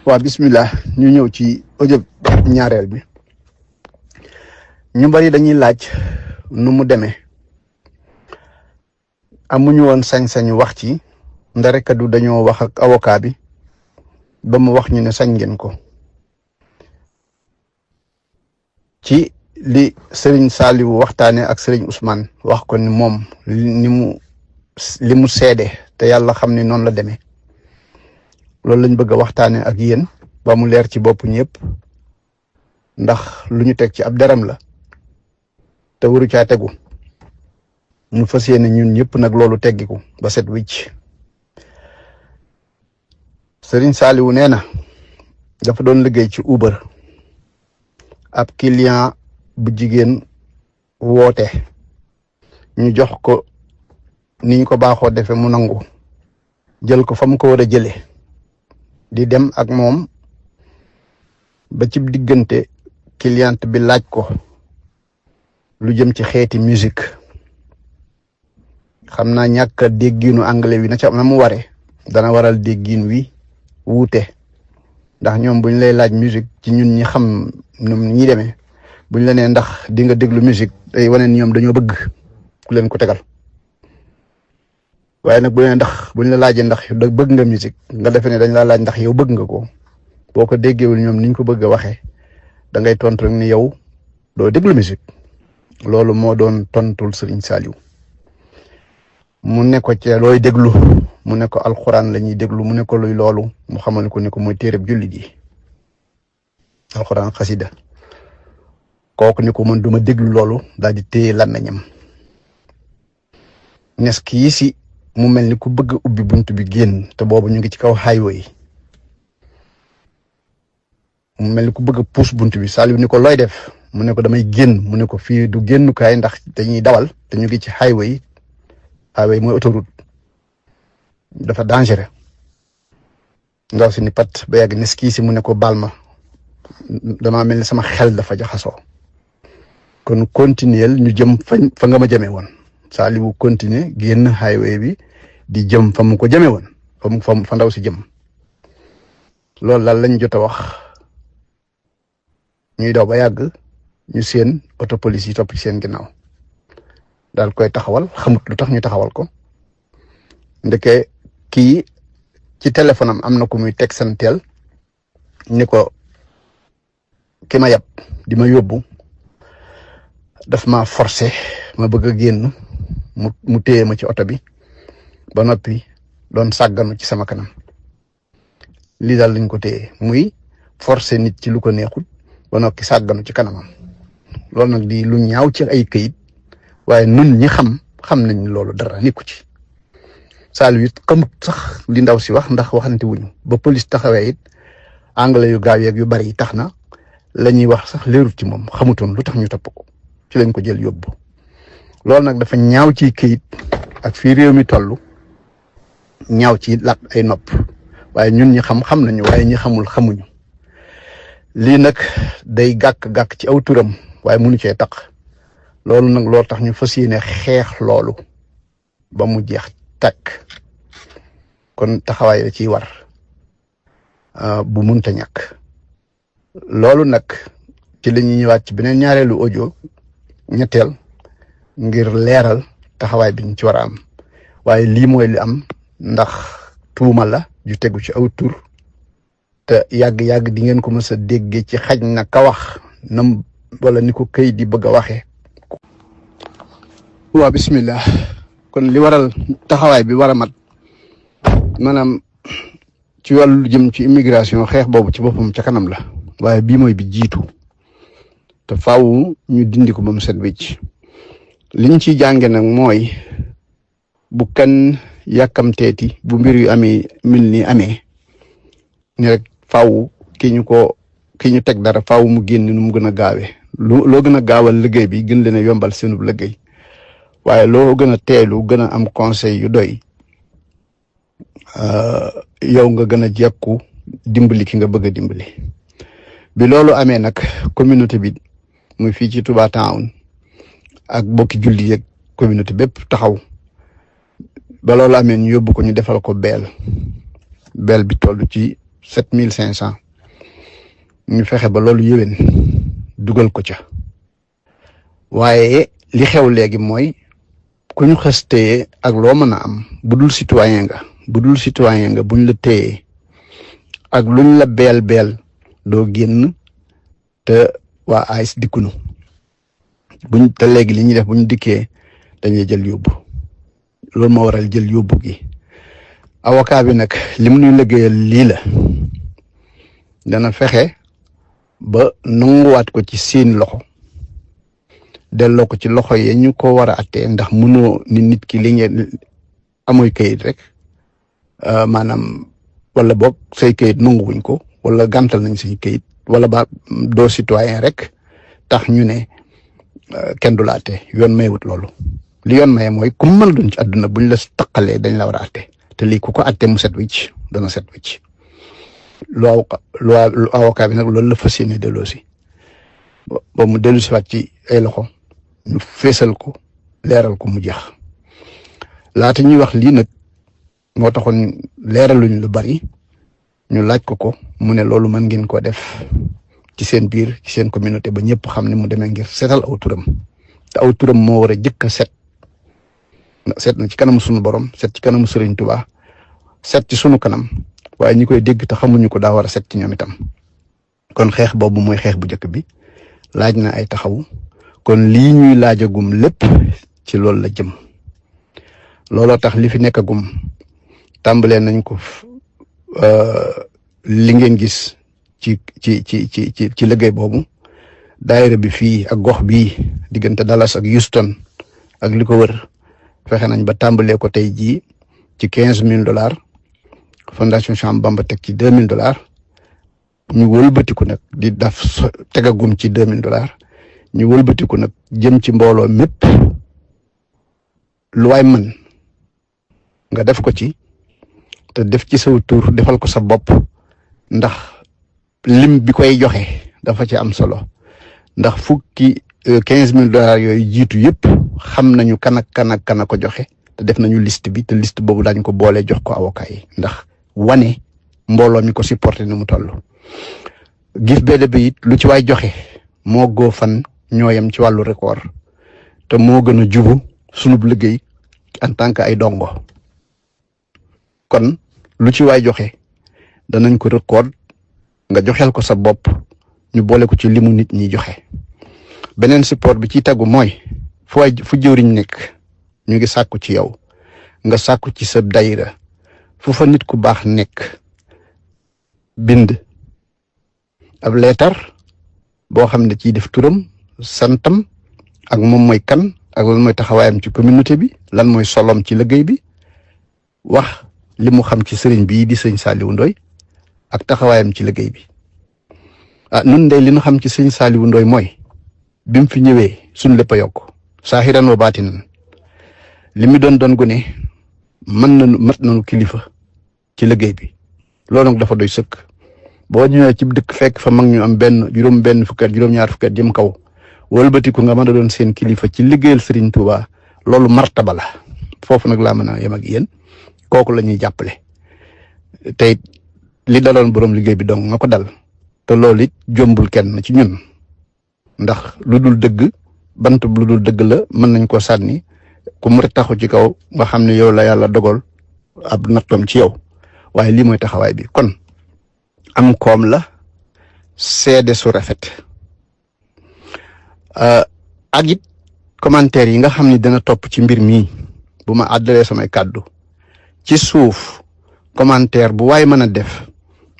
waa bismillah ñu ñëw ci audio ñaareel bi. ñu bari dañuy laaj nu mu demee amuñu woon sañ-sañu wax ci ndarekadu dañoo wax ak avocat bi ba mu wax ñu ne sañ ngeen ko ci li Serigne Saliou waxtaane ak Serigne Ousmane wax ko ni moom li mu seede te yàlla xam ni noonu la demee loolu lañ bëgg a waxtaane ak yéen ba mu leer ci bopp ñëpp ndax lu ñu teg ci ab deram la te waru caa tegu ñu fas yéene ñun ñëpp nag loolu teggiku ba set wicc. Serigne Saliou nee na dafa doon liggéey ci Uber ab client bu jigéen woote ñu jox ko niñ ko baaxoo defe mu nangu jël ko fa mu ko war a jële di dem ak moom ba ci diggante client bi laaj ko lu jëm ci xeeti musique xam naa ñàkk déggiinu anglais wi na ca na mu ware dana waral déggiin wi wuute ndax ñoom buñ lay laaj musique ci ñun ñi xam nu ñi demee buñ la nee ndax di nga déglu musique day wane ni ñoom dañoo bëgg ku leen ko tegal waaye nag bu ne ndax buñ la laajee ndax bëgg nga musique nga defe ne dañ laa laaj ndax yow bëgg nga ko boo ko déggewul ñoom niñ ko bëgg a waxee da ngay tontu rek ni yow doo déglu musique loolu moo doon tontul Serigne Saliou mu ne ko ci looy déglu mu ne ko alxuraan la ñuy déglu mu ne ko luy loolu mu xamal ko ne ko mooy téereb jullit yi alxuraan xasida kooku ni ko man duma déglu loolu daal di téye làmmiñam nes kii si mu mel ni ku bëgg ubbi bunt bi génn te boobu ñu ngi ci kaw highway mu mel ni ku bëgg a puus bunt bi Saliou ni ko looy def mu ne ko damay génn mu ne ko fii du génnukaay ndax dañuy dawal te ñu ngi ci highway mooy autoroute dafa dangereux ndaw si ni pat ba yàgg nes kii si mu ne ko baal ma damaa mel ni sama xel dafa jaxasoo kon continuer ñu jëm fa nga ma jëmee woon Saliou continuer génn highway bi di jëm fa mu ko jëmee woon fa ndaw si jëm loolu daal lañ jot a wax ñuy daw ba yàgg ñu seen auto police yi topp ci seen ginnaaw daal koy taxawal xamut lu tax ñu taxawal ko ndeke kii ci téléphone am na ku muy teg santeel ni ko ki ma yab di ma yóbbu daf ma forcé ma bëgg a génn mu téye ma ci oto bi ba noppi doon sàgganu ci sama kanam lii daal lañ ko téye muy forcé nit ci lu ko neexul ba noppi sàgganu ci kanamam loolu nag di lu ñaaw ci ay këyit waaye nun ñi xam nañ loolu dara nekku ci Saliou it xamut sax li ndaw si wax ndax waxante wuñu ba police taxawee it anglais yu gaaw yeeg yu bari yi tax na la ñuy wax sax leerut ci moom xamutoon lu tax ñu topp ko ci lañ ko jël yóbbu loolu nag dafa ñaaw ci këyit ak fii réew mi toll ñaaw ci lat ay nopp waaye ñun ñi xam nañu waaye ñi xamul xamuñu lii nag day gàkk ci aw turam waaye mënu cee tax loolu nag loolu tax ñu fas yéene xeex loolu ba mu jeex takk kon taxawaay la ciy war bu munta ñàkk loolu nag ci la ñuy ñëwaat ci beneen ñaareelu audio ñetteel ngir leeral taxawaay bi ñu ci war a am waaye lii mooy li am ndax tuuma la ju tegu ci aw tur te yàgg-yàgg di ngeen ko mës a déggee ci xaj na ka wax nam wala ni ko këy di bëgg a waxee. waa bismillah kon li waral taxawaay bi war a mat maanaam ci wàllu jëm ci immigration xeex boobu ci boppam ca kanam la waaye bii mooy bi jiitu te faaw ñu dindi ko ba mu set wecc liñ ciy jànge nag mooy bu kan yàkkamteeti bu mbir yu amee mel ni amee ni rek faaw ki ñu teg dara faaw mu génn nu mu gën a gaawee loo gën a gaawal liggéey bi gën leen a yombal seenub liggéey waaye loo gën a teelu gën a am conseil yu doy yow nga gën a jekku dimbali ki nga bëgg a dimbali bi loolu amee nag communauté bi muy fii ci Touba Town ak bokki julli yeeg communauté bépp taxaw ba loolu amee ñu yóbbu ko ñu defal ko beel bi toll ci 7500 ñu fexe ba loolu yéwén dugal ko ca waaye li xew léegi mooy ku ñu xas téye ak loo mën a am budul citoyen nga buñ la téye ak luñ la beel doo génn te waa AIS dikkunu te léegi li ñuy def bu ñu dikkee dañuy jël yóbbu loolu moo waral jël yóbbu gi avocat bi nag lim ñuy liggéeyal lii la dana fexe ba nanguwaat ko ci seen loxo delloo ko ci loxo yi ñu ko war a attee ndax mënoo ni nit ki li ngeen amoy kayit rek maanaam wala boog say kayit nanguwuñ ko wala gàntal nañ say kayit wala ba doo citoyen rek tax ñu ne kenn du la atte yoon mayewut loolu li yoon maye mooy ku mën a doon ci àdduna buñ la taqalee dañ la war a atte te lii ku ko atte mu set wicc dana set wicc lu avocat bi nag loolu la fas yéene delloo si ba mu dellu si waat ci ay loxo ñu feesal ko leeral ko mu jeex laata ñuy wax lii nag moo taxoon leeraluñ lu bari ñu laaj ko mu ne loolu mën ngeen ko def ci seen biir ci seen communauté ba ñëpp xam ne mu demee ngir setal aw turam te aw turam moo war a jëkk a set na ci kanamu sunu borom set ci kanamu Serigne Touba set ci sunu kanam waaye ñi koy dégg te xamuñu ko daa war a set ci ñoom itam kon xeex boobu mooy xeex bu njëkk bi laaj na ay taxaw kon lii ñuy laajagum lépp ci loolu la jëm looloo tax li fi nekkagum tàmbalee nañ ko li ngeen gis ci liggéey boobu daayira bi fii ak gox bii diggante Dallas ak Houston ak li ko wër fexe nañ ba tàmbalee ko tey jii ci $15,000 fondation Cheikh Ahmadou Bamba teg ci $2,000 ñu wëlbatiku nag di daf tegagum ci $2,000 ñu wëlbatiku nag jëm ci mbooloo mépp lu waay mën nga def ko ci te def ci saw tur defal ko sa bopp ndax lim bi koy joxe dafa ci am solo ndax fukki $15,000 yooyu jiitu yëpp xam nañu kan ko joxe te def nañu liste bi te liste boobu dañ ko boole jox ko avocat yi ndax wane mbooloo mi ko supporté ni mu toll. gif bede bi it lu ci waay joxe moo goo fan ñooyam ci wàllu record te moo gën a jubu sunub liggéey en tant que ay dongo kon lu ci waay joxe danañ ko record nga joxel ko sa bopp ñu boole ko ci limu nit ñi joxe beneen support bi ci tegu mooy fu jëwriñ nekk ñu ngi sàkku ci yow nga sàkku ci sa dayra fu fa nit ku baax nekk bind ab leetar boo xam ne ciy def turam santam ak moom mooy kan ak lan mooy taxawaayam ci communauté bi lan mooy solom ci liggéey bi wax li mu xam ci sëriñ bii di sëñ Saliou Ndoye ak taxawaayam ci liggéey bi nun de li ñu xam ci sëñ Saliou Ndoye mooy bi mu fi ñëwee suñ lépp a yokk saahiran wa baatinan li mu doon gune mat nañu kilifa ci liggéey bi loolu nag dafa doy sëkk boo ñëwee ci dëkk fekk fa mag ñu am juróom-benn fukki at juróom-ñaar fukki at jëm kaw wëlbatiku nga mën a doon seen kilifa ci liggéeyal Serigne Touba loolu martaba la foofu nag laa mën a yem ak yéen kooku la ñuy jàppale tey li daloon borom liggéey bi dong nga ko dal te loolu it jombul kenn ci ñun ndax lu dul dëgg bant lu dul dëgg la mën nañ ko sànni ku mu taxu ci kaw nga xam ne yow la yàlla dogal ab nattoom ci yow waaye lii mooy taxawaay bi kon am koom la seede su rafet ak it commentaire yi nga xam ne dana topp ci mbir mi bu ma àddalee samay kàddu ci suuf commentaire bu waay mën a def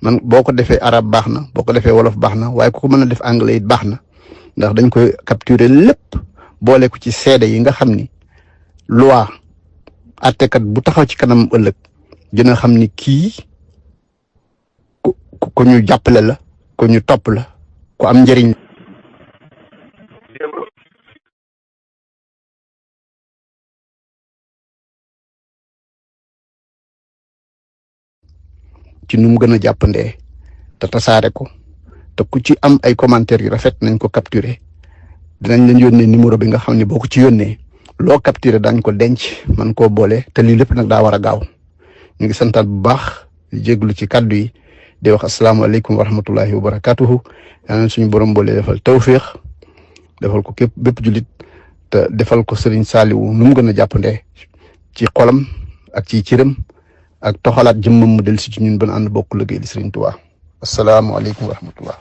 man boo ko defee arab baax na boo ko defee wolof baax na waaye ku ko mën a def anglais it baax na ndax dañ koy capturer lépp boole ko ci seede yi nga xam ni loi àttekat bu taxaw ci kanam ëllëg dina xam ni kii ko ñu jàppale la ko ñu topp la ko am njëriñ ci nu mu gën a jàppandee te tasaare ko te ku ci am ay commentaires yu rafet nañ ko capturer dinañ leen yónnee numéro bi nga xam ne boo ko ci yónnee loo capturer dañ ko denc man koo boole te lii lépp nag daa war a gaaw ñu ngi santaat bu baax di jéglu ci kàddu yi di wax asalaamaaleykum wa rahmatullahi wa barakatuhu yàlla na suñu borom boole defal tawfiix defal ko képp bépp jullit te defal ko Serigne Saliou nu mu gën a jàppandee ci xolam ak ci cëram ak toxalaat jëmmam mu del si ci ñun ban ànd bokk liggéey li Serigne Touba asalaamaaleykum wa rahmatullah